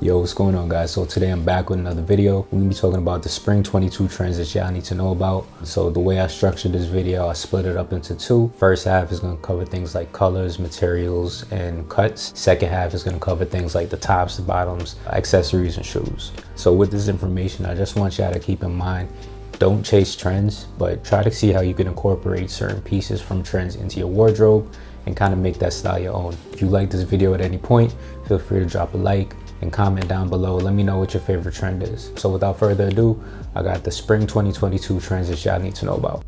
Yo, what's going on, guys? So today I'm back with another video. We're gonna be talking about the spring 22 trends that y'all need to know about. So the way I structured this video, I split it up into two. First half is gonna cover things like colors, materials, and cuts. Second half is gonna cover things like the tops, the bottoms, accessories, and shoes. So with this information, I just want y'all to keep in mind, don't chase trends, but try to see how you can incorporate certain pieces from trends into your wardrobe and kind of make that style your own. If you like this video at any point, feel free to drop a like and comment down below. Let me know what your favorite trend is. So without further ado, I got the spring 2022 trends that y'all need to know about.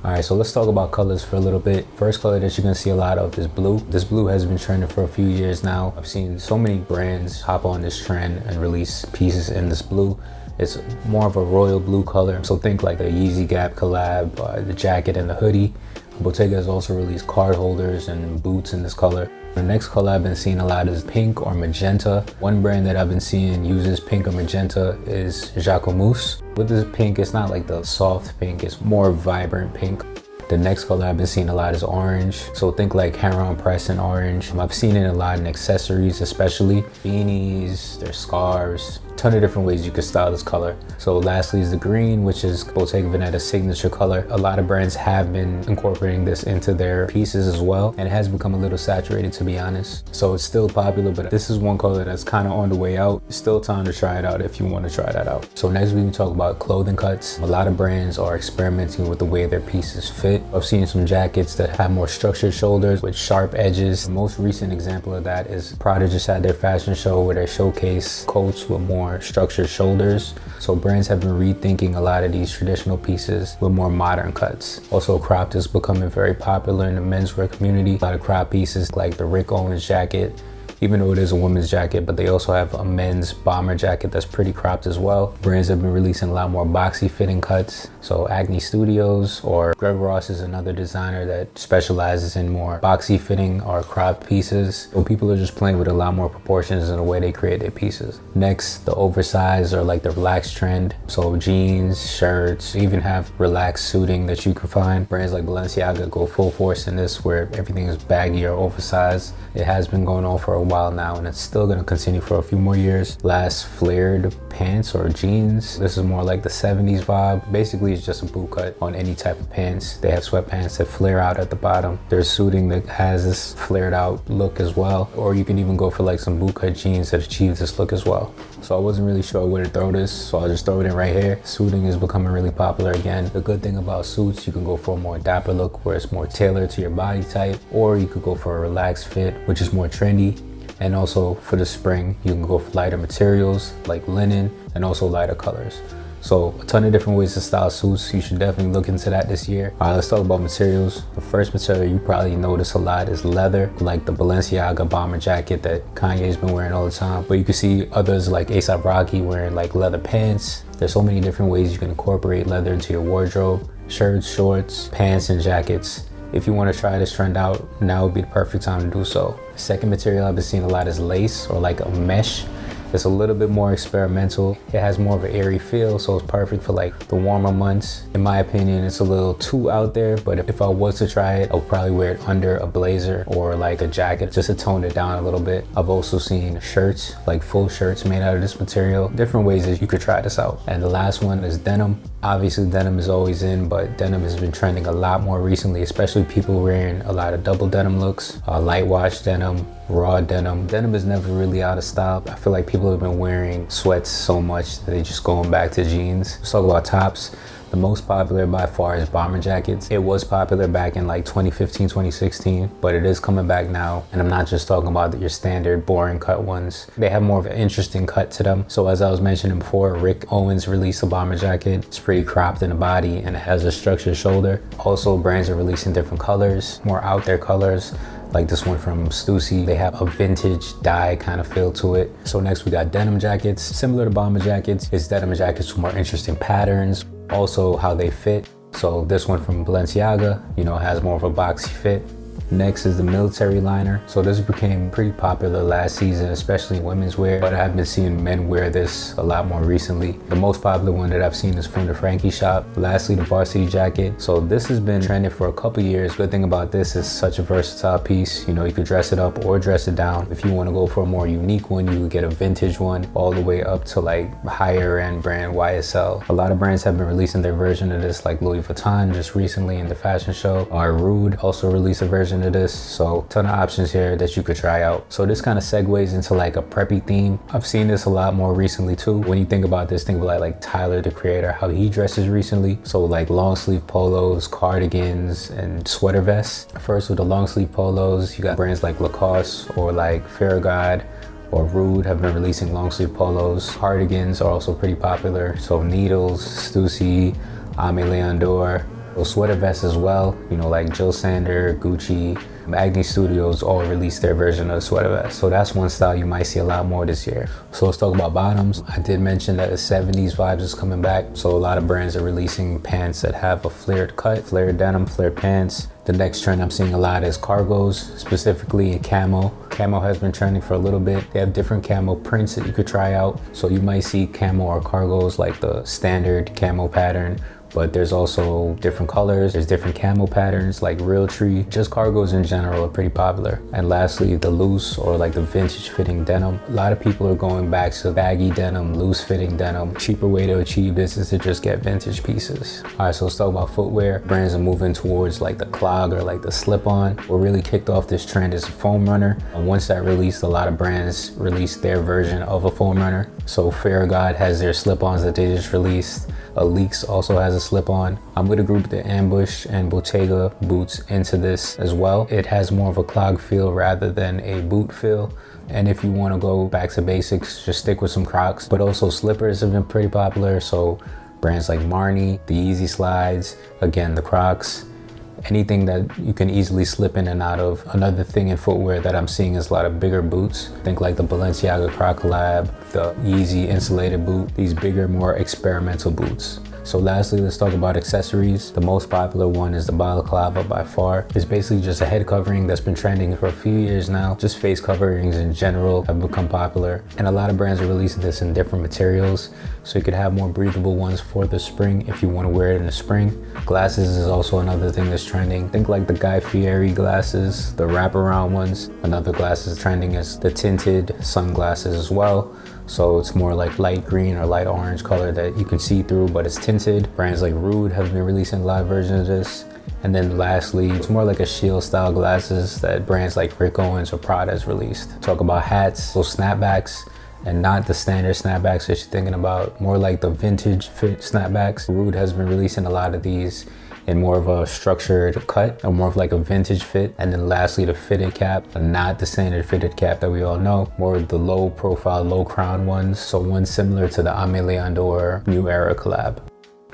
All right, so let's talk about colors for a little bit. First color that you're gonna see a lot of is blue. This blue has been trending for a few years now. I've seen so many brands hop on this trend and release pieces in this blue. It's more of a royal blue color. So think like the Yeezy Gap collab, the jacket and the hoodie. Bottega has also released card holders and boots in this color. The next color I've been seeing a lot is pink or magenta. One brand that I've been seeing uses pink or magenta is Jacquemus. With this pink, it's not like the soft pink, it's more vibrant pink. The next color I've been seeing a lot is orange. So think like Heron Press and orange. I've seen it a lot in accessories, especially beanies, their scarves, ton of different ways you could style this color. So lastly is the green, which is Bottega Veneta's signature color. A lot of brands have been incorporating this into their pieces as well, and it has become a little saturated, to be honest. So it's still popular, but this is one color that's kind of on the way out. It's still time to try it out if you want to try that out. So next we can talk about clothing cuts. A lot of brands are experimenting with the way their pieces fit. I've seen some jackets that have more structured shoulders with sharp edges. The most recent example of that is Prada just had their fashion show where they showcase coats with more structured shoulders. So brands have been rethinking a lot of these traditional pieces with more modern cuts. Also, cropped is becoming very popular in the menswear community. A lot of crop pieces like the Owens jacket, even though it is a women's jacket, but they also have a men's bomber jacket that's pretty cropped as well. Brands have been releasing a lot more boxy fitting cuts. So Acne Studios or Greg Ross is another designer that specializes in more boxy fitting or cropped pieces. So people are just playing with a lot more proportions in the way they create their pieces. Next, the oversized or like the relaxed trend. So jeans, shirts, even have relaxed suiting that you can find. Brands like Balenciaga go full force in this where everything is baggy or oversized. It has been going on for a while now, and it's still going to continue for a few more years. Last, flared pants or jeans. This is more like the 70s vibe. Basically, it's just a boot cut on any type of pants. They have sweatpants that flare out at the bottom. There's suiting that has this flared out look as well, or you can even go for like some boot cut jeans that achieve this look as well. So I wasn't really sure where to throw this, so I'll just throw it in right here. Suiting is becoming really popular again. The good thing about suits, you can go for a more dapper look where it's more tailored to your body type, or you could go for a relaxed fit, which is more trendy. And also for the spring, you can go for lighter materials like linen and also lighter colors. So a ton of different ways to style suits. You should definitely look into that this year. All right, let's talk about materials. The first material you probably notice a lot is leather, like the Balenciaga bomber jacket that Kanye's been wearing all the time. But you can see others like A$AP Rocky wearing like leather pants. There's so many different ways you can incorporate leather into your wardrobe. Shirts, shorts, pants, and jackets. If you want to try this trend out, now would be the perfect time to do so. Second material I've been seeing a lot is lace or like a mesh. It's a little bit more experimental. It has more of an airy feel, so it's perfect for like the warmer months. In my opinion, it's a little too out there, but if I was to try it, I would probably wear it under a blazer or like a jacket just to tone it down a little bit. I've also seen shirts, like full shirts made out of this material. Different ways that you could try this out. And the last one is denim. Obviously denim is always in, but denim has been trending a lot more recently, especially people wearing a lot of double denim looks, light wash denim, raw denim. Denim is never really out of style. I feel like people have been wearing sweats so much that they're just going back to jeans. Let's talk about tops. The most popular by far is bomber jackets. It was popular back in like 2015, 2016, but it is coming back now. And I'm not just talking about your standard boring cut ones. They have more of an interesting cut to them. So as I was mentioning before, Owens released a bomber jacket. It's pretty cropped in the body and it has a structured shoulder. Also, brands are releasing different colors, more out there colors. Like this one from Stussy, they have a vintage dye kind of feel to it. So next we got denim jackets. Similar to bomber jackets, it's denim jackets with more interesting patterns. Also how they fit. So this one from Balenciaga, has more of a boxy fit. Next is the military liner. So this became pretty popular last season, especially in women's wear, but I've been seeing men wear this a lot more recently. The most popular one that I've seen is from the Frankie shop. Lastly, the varsity jacket. So this has been trending for a couple years. Good thing about this is such a versatile piece. You know, you could dress it up or dress it down. If you want to go for a more unique one, you would get a vintage one all the way up to like higher end brand YSL. A lot of brands have been releasing their version of this, like Louis Vuitton just recently in the fashion show. Rude also released a version of this. So ton of options here that you could try out. So this kind of segues into like a preppy theme. I've seen this a lot more recently too. When you think about this, think about like Tyler the Creator, how he dresses recently. So like long sleeve polos, cardigans, and sweater vests. First with the long sleeve polos, you got brands like Lacoste or like Farragut or Rude have been releasing long sleeve polos. Cardigans are also pretty popular. So Needles, Stussy, Aimé Leon. Those sweater vests as well, you know, like Jill Sander, Gucci, Agni Studios all released their version of the sweater vest. So that's one style you might see a lot more this year. So let's talk about bottoms. I did mention that the 70s vibes is coming back. So a lot of brands are releasing pants that have a flared cut, flared denim, flared pants. The next trend I'm seeing a lot is cargos, specifically in camo. Camo has been trending for a little bit. They have different camo prints that you could try out. So you might see camo or cargos like the standard camo pattern, but there's also different colors. There's different camo patterns like Realtree. Just cargos in general are pretty popular. And lastly, the loose or like the vintage fitting denim. A lot of people are going back to baggy denim, loose fitting denim. Cheaper way to achieve this is to just get vintage pieces. All right, so let's talk about footwear. Brands are moving towards like the clog or like the slip-on. What really kicked off this trend is a foam runner. And once that released, a lot of brands released their version of a foam runner. So Farragut has their slip-ons that they just released. Leaks also has a slip-on. I'm going to group the Ambush and Bottega boots into this as well. It has more of a clog feel rather than a boot feel. And if you want to go back to basics, just stick with some Crocs. But also slippers have been pretty popular. So brands like Marni, the Yeezy slides, again, the Crocs. Anything that you can easily slip in and out of. Another thing in footwear that I'm seeing is a lot of bigger boots. Think like the Balenciaga Croc Collab, the Yeezy insulated boot, these bigger, more experimental boots. So lastly, let's talk about accessories. The most popular one is the balaclava by far. It's basically just a head covering that's been trending for a few years now. Just face coverings in general have become popular. And a lot of brands are releasing this in different materials. So you could have more breathable ones for the spring if you want to wear it in the spring. Glasses is also another thing that's trending. Think like the Guy Fieri glasses, the wraparound ones. Another glasses trending is the tinted sunglasses as well. So it's more like light green or light orange color that you can see through, but it's tinted. Brands like Rude have been releasing a lot of versions of this. And then lastly, it's more like a shield style glasses that brands like Rick Owens or Prada has released. Talk about hats, so snapbacks, and not the standard snapbacks that you're thinking about, more like the vintage fit snapbacks. Rude has been releasing a lot of these in more of a structured cut or more of like a vintage fit. And then lastly, the fitted cap, not the standard fitted cap that we all know, more of the low profile, low crown ones. So one similar to the Aimé Leon New Era collab.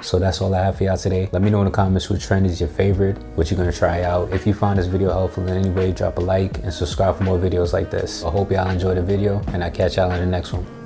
So that's all I have for y'all today. Let me know in the comments which trend is your favorite, what you're gonna try out. If you found this video helpful in any way, drop a like and subscribe for more videos like this. I hope y'all enjoyed the video and I'll catch y'all in the next one.